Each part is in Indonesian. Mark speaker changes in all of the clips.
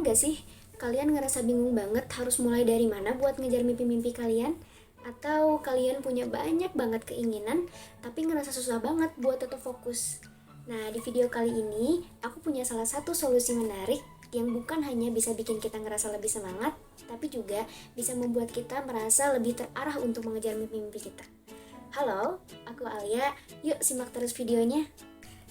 Speaker 1: gak sih kalian ngerasa bingung banget harus mulai dari mana buat ngejar mimpi-mimpi kalian? Atau kalian punya banyak banget keinginan tapi ngerasa susah banget buat tetap fokus? Nah, di video kali ini aku punya salah satu solusi menarik yang bukan hanya bisa bikin kita ngerasa lebih semangat, tapi juga bisa membuat kita merasa lebih terarah untuk mengejar mimpi-mimpi kita. Halo, aku Alia. Yuk simak terus videonya.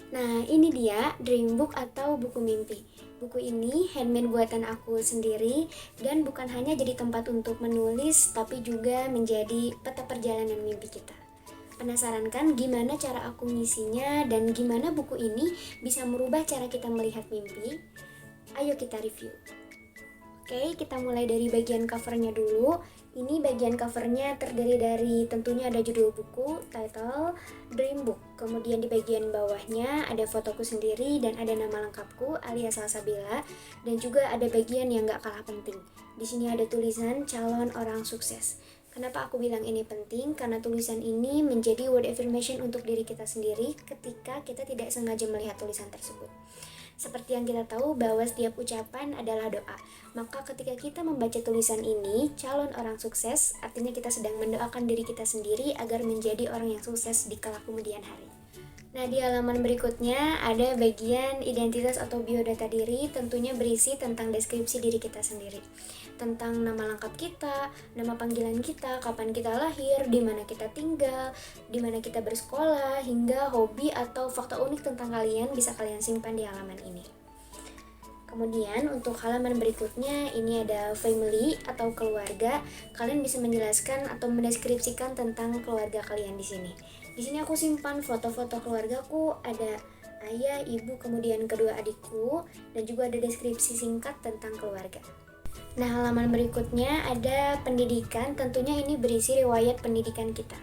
Speaker 1: Nah, ini dia Dreambook atau buku mimpi. Buku ini handmade buatan aku sendiri dan bukan hanya jadi tempat untuk menulis, tapi juga menjadi peta perjalanan mimpi kita. Penasaran kan gimana cara aku ngisinya dan gimana buku ini bisa merubah cara kita melihat mimpi? Ayo kita review. Oke, kita mulai dari bagian covernya dulu. Ini bagian covernya terdiri dari tentunya ada judul buku, title, Dreambook. Kemudian di bagian bawahnya ada fotoku sendiri dan ada nama lengkapku alias Salsabila. Dan juga ada bagian yang gak kalah penting. Di sini ada tulisan calon orang sukses. Kenapa aku bilang ini penting? Karena tulisan ini menjadi word affirmation untuk diri kita sendiri ketika kita tidak sengaja melihat tulisan tersebut. Seperti yang kita tahu bahwa setiap ucapan adalah doa. Maka ketika kita membaca tulisan ini, calon orang sukses, artinya kita sedang mendoakan diri kita sendiri agar menjadi orang yang sukses di kala kemudian hari. Nah, di halaman berikutnya ada bagian identitas atau biodata diri, tentunya berisi tentang deskripsi diri kita sendiri. Tentang nama lengkap kita, nama panggilan kita, kapan kita lahir, di mana kita tinggal, di mana kita bersekolah, hingga hobi atau fakta unik tentang kalian bisa kalian simpan di halaman ini. Kemudian untuk halaman berikutnya ini ada family atau keluarga. Kalian bisa menjelaskan atau mendeskripsikan tentang keluarga kalian di sini. Di sini aku simpan foto-foto keluargaku, ada ayah, ibu, kemudian kedua adikku, dan juga ada deskripsi singkat tentang keluarga. Nah, halaman berikutnya ada pendidikan, tentunya ini berisi riwayat pendidikan kita.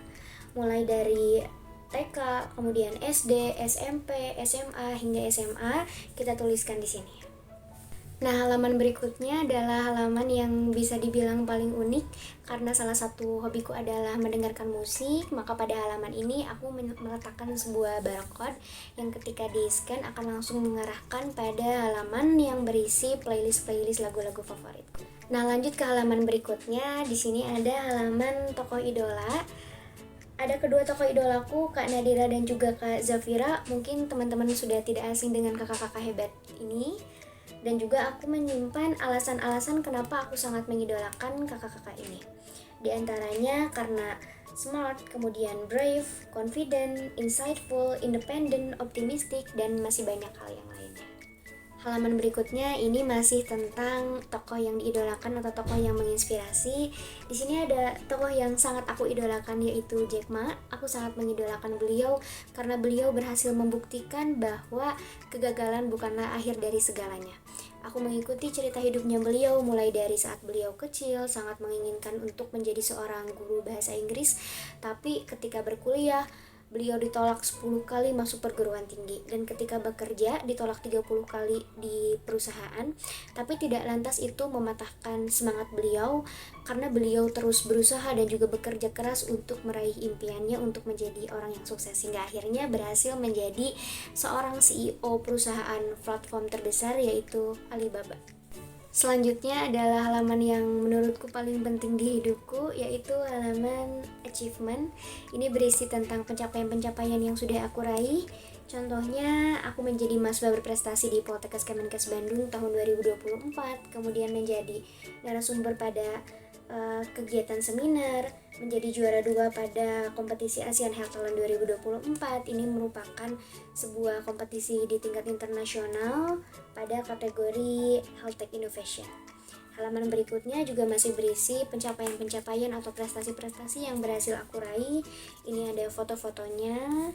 Speaker 1: Mulai dari TK, kemudian SD, SMP, SMA, hingga SMA, kita tuliskan di sini. Nah, halaman berikutnya adalah halaman yang bisa dibilang paling unik karena salah satu hobiku adalah mendengarkan musik. Maka pada halaman ini aku meletakkan sebuah barcode yang ketika di-scan akan langsung mengarahkan pada halaman yang berisi playlist lagu-lagu favoritku. Nah, lanjut ke halaman berikutnya. Di sini ada halaman tokoh idola. Ada kedua tokoh idolaku, Kak Nadira dan juga Kak Zafira. Mungkin teman-teman sudah tidak asing dengan kakak-kakak hebat ini. Dan juga aku menyimpan alasan-alasan kenapa aku sangat mengidolakan kakak-kakak ini. Di antaranya karena smart, kemudian brave, confident, insightful, independent, optimistic, dan masih banyak hal yang lainnya. Halaman berikutnya ini masih tentang tokoh yang diidolakan atau tokoh yang menginspirasi. Di sini ada tokoh yang sangat aku idolakan yaitu Jack Ma. Aku sangat mengidolakan beliau karena beliau berhasil membuktikan bahwa kegagalan bukanlah akhir dari segalanya. Aku mengikuti cerita hidupnya beliau mulai dari saat beliau kecil sangat menginginkan untuk menjadi seorang guru bahasa Inggris, tapi ketika berkuliah beliau ditolak 10 kali masuk perguruan tinggi dan ketika bekerja ditolak 30 kali di perusahaan, tapi tidak lantas itu mematahkan semangat beliau karena beliau terus berusaha dan juga bekerja keras untuk meraih impiannya untuk menjadi orang yang sukses hingga akhirnya berhasil menjadi seorang CEO perusahaan platform terbesar yaitu Alibaba. Selanjutnya adalah halaman yang menurutku paling penting di hidupku, yaitu halaman achievement. Ini berisi tentang pencapaian-pencapaian yang sudah aku raih. Contohnya, aku menjadi mahasiswa berprestasi di Poltekkes Kemenkes Bandung tahun 2024, kemudian menjadi narasumber pada kegiatan seminar, menjadi juara 2 pada kompetisi ASEAN Health Talent 2024. Ini merupakan sebuah kompetisi di tingkat internasional pada kategori Health Tech Innovation. Halaman berikutnya juga masih berisi pencapaian-pencapaian atau prestasi-prestasi yang berhasil aku raih. Ini ada foto-fotonya.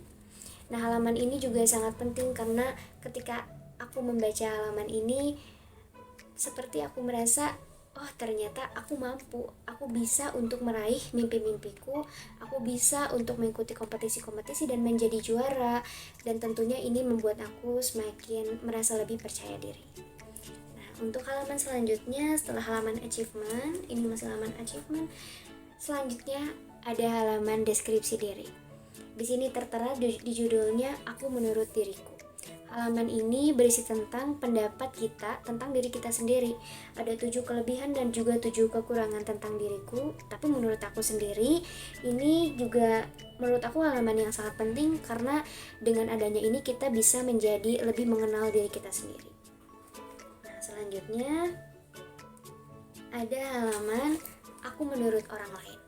Speaker 1: Nah, halaman ini juga sangat penting karena ketika aku membaca halaman ini seperti aku merasa oh ternyata aku mampu, aku bisa untuk meraih mimpi-mimpiku, aku bisa untuk mengikuti kompetisi-kompetisi dan menjadi juara, dan tentunya ini membuat aku semakin merasa lebih percaya diri. Nah, untuk halaman selanjutnya setelah halaman achievement, ini masih halaman achievement, selanjutnya ada halaman deskripsi diri. Di sini tertera di judulnya aku menurut diriku. Halaman ini berisi tentang pendapat kita tentang diri kita sendiri. Ada 7 kelebihan dan juga 7 kekurangan tentang diriku. Tapi menurut aku sendiri, ini juga menurut aku halaman yang sangat penting karena dengan adanya ini kita bisa menjadi lebih mengenal diri kita sendiri. Nah, selanjutnya ada halaman aku menurut orang lain.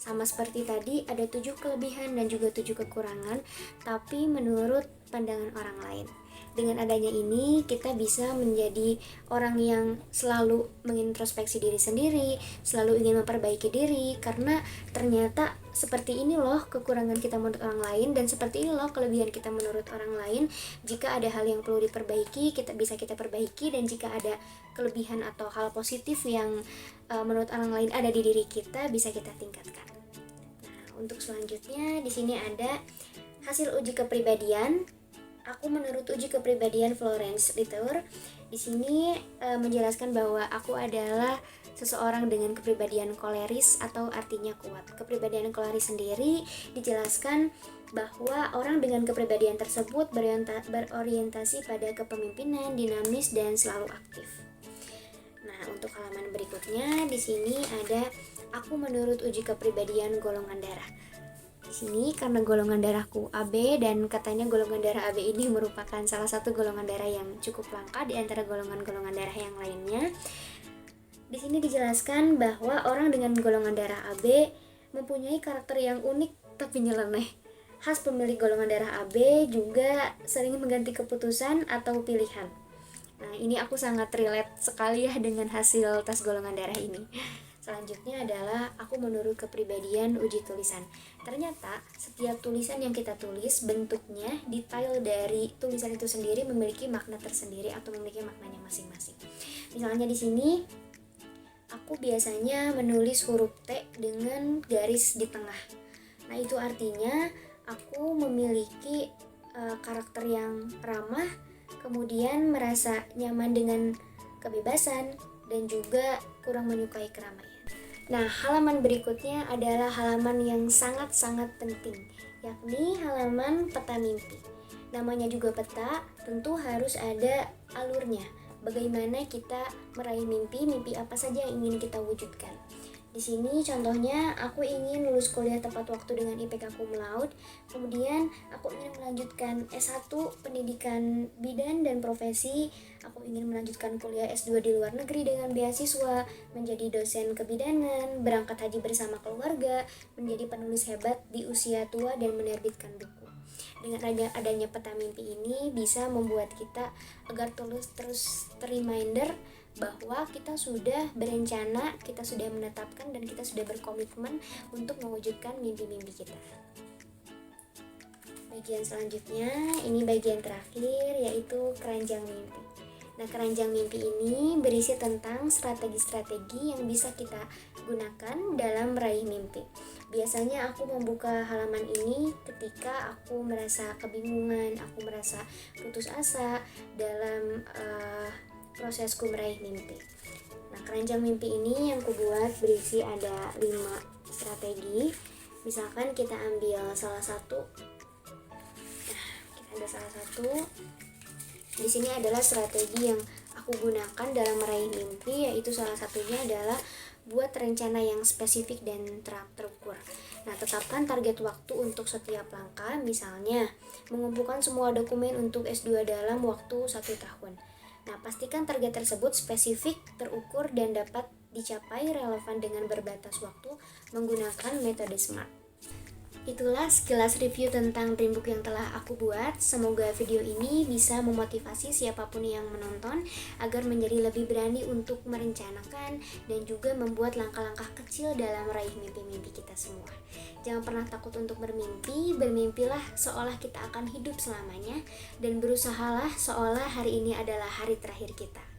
Speaker 1: Sama seperti tadi, ada 7 kelebihan dan juga 7 kekurangan, tapi menurut pandangan orang lain. Dengan adanya ini, kita bisa menjadi orang yang selalu mengintrospeksi diri sendiri, selalu ingin memperbaiki diri, karena ternyata seperti ini loh kekurangan kita menurut orang lain, dan seperti ini loh kelebihan kita menurut orang lain. Jika ada hal yang perlu diperbaiki, kita perbaiki, dan jika ada kelebihan atau hal positif yang menurut orang lain ada di diri kita, bisa kita tingkatkan. Nah, untuk selanjutnya di sini ada hasil uji kepribadian. Aku menurut uji kepribadian Florence Littauer di sini menjelaskan bahwa aku adalah seseorang dengan kepribadian koleris atau artinya kuat. Kepribadian koleris sendiri dijelaskan bahwa orang dengan kepribadian tersebut berorientasi pada kepemimpinan, dinamis dan selalu aktif. Nah, untuk halaman berikutnya di sini ada aku menurut uji kepribadian golongan darah. Di sini karena golongan darahku AB dan katanya golongan darah AB ini merupakan salah satu golongan darah yang cukup langka di antara golongan-golongan darah yang lainnya. Di sini dijelaskan bahwa orang dengan golongan darah AB mempunyai karakter yang unik tapi nyeleneh. Khas pemilik golongan darah AB juga sering mengganti keputusan atau pilihan. Nah, ini aku sangat relate sekali ya dengan hasil tes golongan darah ini. Selanjutnya adalah aku menurut kepribadian uji tulisan. Ternyata setiap tulisan yang kita tulis, bentuknya, detail dari tulisan itu sendiri memiliki makna tersendiri atau memiliki maknanya masing-masing. Misalnya di sini aku biasanya menulis huruf T dengan garis di tengah. Nah, itu artinya aku memiliki karakter yang ramah, kemudian merasa nyaman dengan kebebasan dan juga kurang menyukai keramaian. Nah, halaman berikutnya adalah halaman yang sangat-sangat penting, yakni halaman peta mimpi. Namanya juga peta, tentu harus ada alurnya. Bagaimana kita meraih mimpi apa saja yang ingin kita wujudkan. Di sini contohnya aku ingin lulus kuliah tepat waktu dengan IPK cum laude, kemudian aku ingin melanjutkan S1 pendidikan bidan dan profesi, aku ingin melanjutkan kuliah S2 di luar negeri dengan beasiswa, menjadi dosen kebidanan, berangkat haji bersama keluarga, menjadi penulis hebat di usia tua dan menerbitkan buku. Dengan adanya peta mimpi ini bisa membuat kita agar terus reminder bahwa kita sudah berencana, kita sudah menetapkan dan kita sudah berkomitmen untuk mewujudkan mimpi-mimpi kita. Bagian selanjutnya, ini bagian terakhir yaitu keranjang mimpi. Nah, keranjang mimpi ini berisi tentang strategi-strategi yang bisa kita gunakan dalam meraih mimpi. Biasanya aku membuka halaman ini ketika aku merasa kebingungan, aku merasa putus asa dalam prosesku meraih mimpi. Nah, keranjang mimpi ini yang kubuat berisi ada 5 strategi. Misalkan kita ambil salah satu. Nah, kita ambil salah satu. Di sini adalah strategi yang aku gunakan dalam meraih mimpi, yaitu salah satunya adalah buat rencana yang spesifik dan terukur. Nah, tetapkan target waktu untuk setiap langkah, misalnya mengumpulkan semua dokumen untuk S2 dalam waktu 1 tahun. Nah, pastikan target tersebut spesifik, terukur, dan dapat dicapai relevan dengan berbatas waktu menggunakan metode SMART. Itulah sekilas review tentang Dreambook yang telah aku buat. Semoga video ini bisa memotivasi siapapun yang menonton agar menjadi lebih berani untuk merencanakan dan juga membuat langkah-langkah kecil dalam meraih mimpi-mimpi kita semua. Jangan pernah takut untuk bermimpi, bermimpilah seolah kita akan hidup selamanya dan berusahalah seolah hari ini adalah hari terakhir kita.